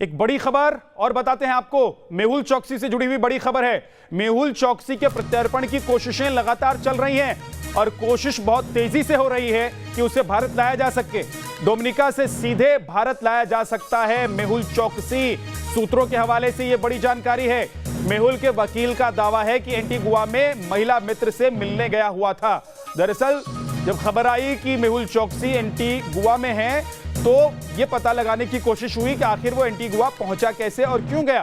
एक बड़ी खबर और बताते हैं आपको, मेहुल चोकसी से जुड़ी हुई बड़ी खबर है। मेहुल चोकसी के प्रत्यर्पण की कोशिशें लगातार चल रही हैं और कोशिश बहुत तेजी से हो रही है कि उसे भारत लाया जा सके। डोमिनिका से सीधे भारत लाया जा सकता है मेहुल चोकसी। सूत्रों के हवाले से यह बड़ी जानकारी है। मेहुल के वकील का दावा है कि एंटीगुआ में महिला मित्र से मिलने गया हुआ था। दरअसल जब खबर आई कि मेहुल चोकसी एंटीगुआ में है तो यह पता लगाने की कोशिश हुई कि आखिर वो एंटीगुआ पहुंचा कैसे और क्यों गया।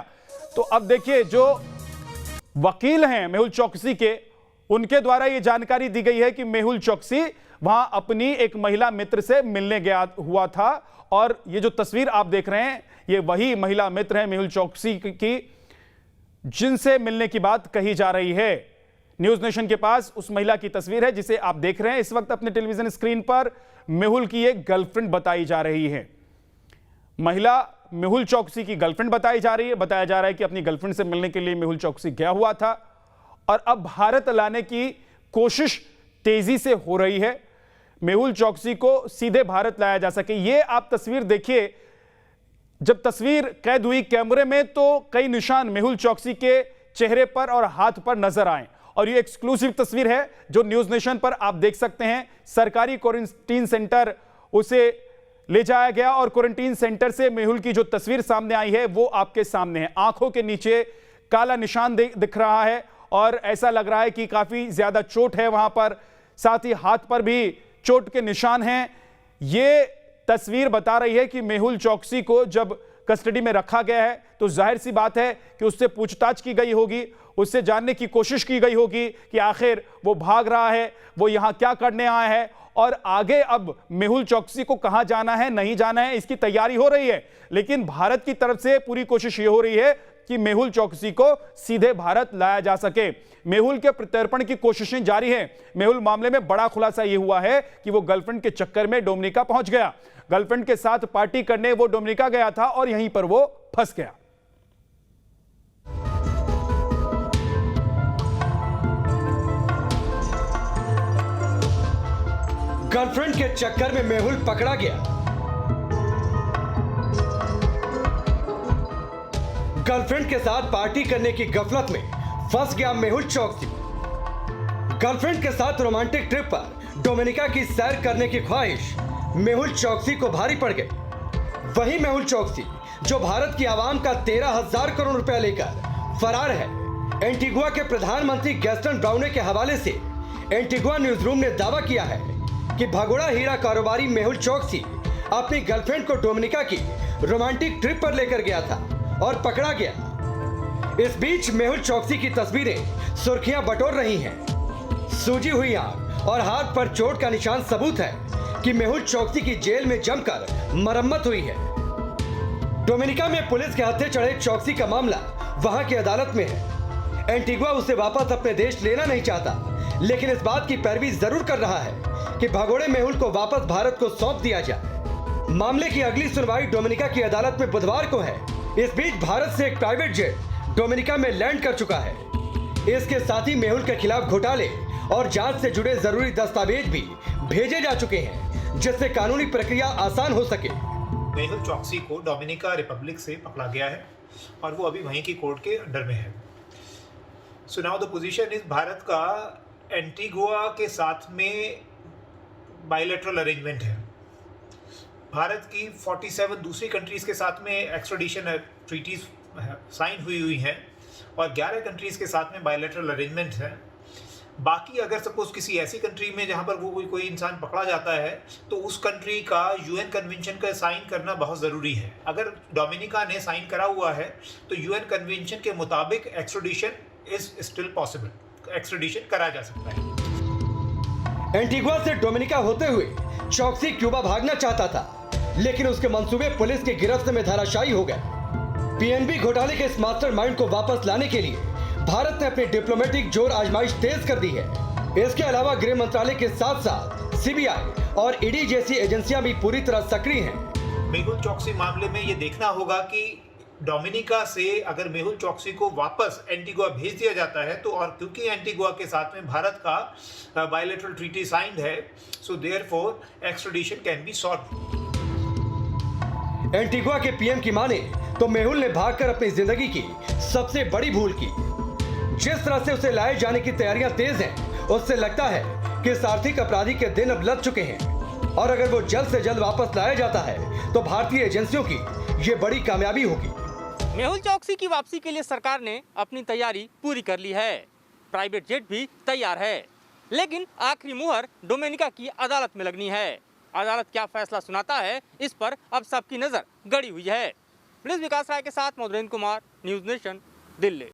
तो अब देखिए, जो वकील हैं मेहुल चोकसी के, उनके द्वारा यह जानकारी दी गई है कि मेहुल चोकसी वहां अपनी एक महिला मित्र से मिलने गया हुआ था। और ये जो तस्वीर आप देख रहे हैं, ये वही महिला मित्र है मेहुल चोकसी की जिनसे मिलने की बात कही जा रही है। न्यूज नेशन के पास उस महिला की तस्वीर है जिसे आप देख रहे हैं इस वक्त अपने टेलीविजन स्क्रीन पर। मेहुल की एक गर्लफ्रेंड बताई जा रही है। महिला मेहुल चोकसी की गर्लफ्रेंड बताई जा रही है। बताया जा रहा है कि अपनी गर्लफ्रेंड से मिलने के लिए मेहुल चोकसी गया हुआ था और अब भारत लाने की कोशिश तेजी से हो रही है। मेहुल चोकसी को सीधे भारत लाया जा सके। यह आप तस्वीर देखिए। जब तस्वीर कैद हुई कैमरे में तो कई निशान मेहुल चोकसी के चेहरे पर और हाथ पर नजर आए और ये एक्सक्लूसिव तस्वीर है जो न्यूज नेशन पर आप देख सकते हैं। सरकारी क्वारंटीन सेंटर उसे ले जाया गया और क्वारंटीन सेंटर से मेहुल की जो तस्वीर सामने आई है वो आपके सामने है। आंखों के नीचे काला निशान दिख रहा है और ऐसा लग रहा है कि काफी ज्यादा चोट है वहां पर। साथ ही हाथ पर भी चोट के निशान हैं। ये तस्वीर बता रही है कि मेहुल चोकसी को जब कस्टडी में रखा गया है तो जाहिर सी बात है कि उससे पूछताछ की गई होगी, उससे जानने की कोशिश की गई होगी कि आखिर वो भाग रहा है, वो यहां क्या करने आया है और आगे अब मेहुल चोकसी को कहां जाना है, नहीं जाना है, इसकी तैयारी हो रही है। लेकिन भारत की तरफ से पूरी कोशिश ये हो रही है कि मेहुल चोकसी को सीधे भारत लाया जा सके। मेहुल के प्रत्यर्पण की कोशिशें जारी हैं। मेहुल मामले में बड़ा खुलासा यह हुआ है कि वो गर्लफ्रेंड के चक्कर में डोमिनिका पहुंच गया। गर्लफ्रेंड के साथ पार्टी करने वो डोमिनिका गया था और यहीं पर वो फंस गया। गर्लफ्रेंड के चक्कर में मेहुल पकड़ा गया। गर्लफ्रेंड के साथ पार्टी करने की गफलत में फंस गया मेहुल चोकसी। गर्लफ्रेंड के साथ रोमांटिक ट्रिप पर डोमिनिका की सैर करने की ख्वाहिश मेहुल चोकसी को भारी पड़ गई। वही मेहुल चोकसी जो भारत की आवाम का 13,000 करोड़ रुपया लेकर फरार है। एंटीगुआ के प्रधानमंत्री गैस्टन ब्राउने के हवाले से एंटीगुआ न्यूज रूम ने दावा किया है कि भगोड़ा हीरा कारोबारी मेहुल चोकसी अपनी गर्लफ्रेंड को डोमिनिका की रोमांटिक ट्रिप पर लेकर गया था और पकड़ा गया। इस बीच मेहुल चोकसी की तस्वीरें सुर्खियां बटोर रही हैं। सूजी हुई आंख और हाथ पर चोट का निशान सबूत है कि मेहुल चोकसी की जेल में जमकर मरम्मत हुई है। डोमिनिका में पुलिस के हत्थे चढ़े चोकसी का मामला वहां की अदालत में है। एंटीगुआ उसे वापस अपने देश लेना नहीं चाहता, लेकिन इस बात की पैरवी जरूर कर रहा है कि भगोड़े मेहुल को वापस भारत को सौंप दिया जाए। मामले की अगली सुनवाई डोमिनिका की अदालत में बुधवार को है। इस बीच भारत से एक प्राइवेट जेट डोमिनिका में लैंड कर चुका है। इसके साथ ही मेहुल के खिलाफ घोटाले और जांच से जुड़े जरूरी दस्तावेज भी भेजे जा चुके हैं, जिससे कानूनी प्रक्रिया आसान हो सके। मेहुल चोकसी को डोमिनिका रिपब्लिक से पकड़ा गया है और वो अभी वहीं की कोर्ट के अंडर में है। So now the position is, Bharat का एंटीगुआ के साथ में बायलैटरल अरेंजमेंट है। भारत की 47 दूसरी कंट्रीज़ के साथ में एक्स्ट्राडिशन ट्रीटीज़ साइन हुई हैं और 11 कंट्रीज़ के साथ में बायलैटरल अरेंजमेंट है। बाकी अगर सपोज किसी ऐसी कंट्री में जहां पर वो कोई इंसान पकड़ा जाता है तो उस कंट्री का यूएन कन्वेंशन का साइन करना बहुत ज़रूरी है। अगर डोमिनिका ने साइन करा हुआ है तो यूएन कन्वेंशन के मुताबिक extradition is still possible, extradition करा जा सकता है। एंटीगुआ से डोमिनिका होते हुए चोकसी क्यूबा भागना चाहता था, लेकिन उसके मंसूबे पुलिस की गिरफ्त में धराशायी हो गए। पीएनबी घोटाले के इस मास्टरमाइंड को वापस लाने के लिए भारत ने अपनी डिप्लोमेटिक जोर आजमाइश तेज कर दी है। इसके अलावा गृह मंत्रालय के साथ साथ सीबीआई और ईडी जैसी एजेंसियां भी पूरी तरह सक्रिय हैं। मेहुल चोकसी मामले में ये देखना होगा कि डोमिनिका से अगर मेहुल चोकसी को वापस एंटीगुआ भेज दिया जाता है तो, और क्योंकि एंटीगुआ के साथ में भारत का बायलैटरल ट्रीटी साइंड है, so therefore extradition can be solved. Antigua के पीएम की माने तो मेहुल ने भागकर अपनी जिंदगी की सबसे बड़ी भूल की। जिस तरह से उसे लाए जाने की तैयारियां तेज हैं, उससे लगता है कि इस आर्थिक अपराधी के दिन अब लग चुके हैं और अगर वो जल्द से जल्द वापस लाया जाता है तो भारतीय एजेंसियों की ये बड़ी कामयाबी होगी। मेहुल चौकसी की वापसी के लिए सरकार ने अपनी तैयारी पूरी कर ली है। प्राइवेट जेट भी तैयार है, लेकिन आखिरी मुहर डोमिनिका की अदालत में लगनी है। अदालत क्या फैसला सुनाता है, इस पर अब सबकी नजर गड़ी हुई है। प्रिंस विकास राय के साथ मधुरेंद्र कुमार, न्यूज़ नेशन, दिल्ली।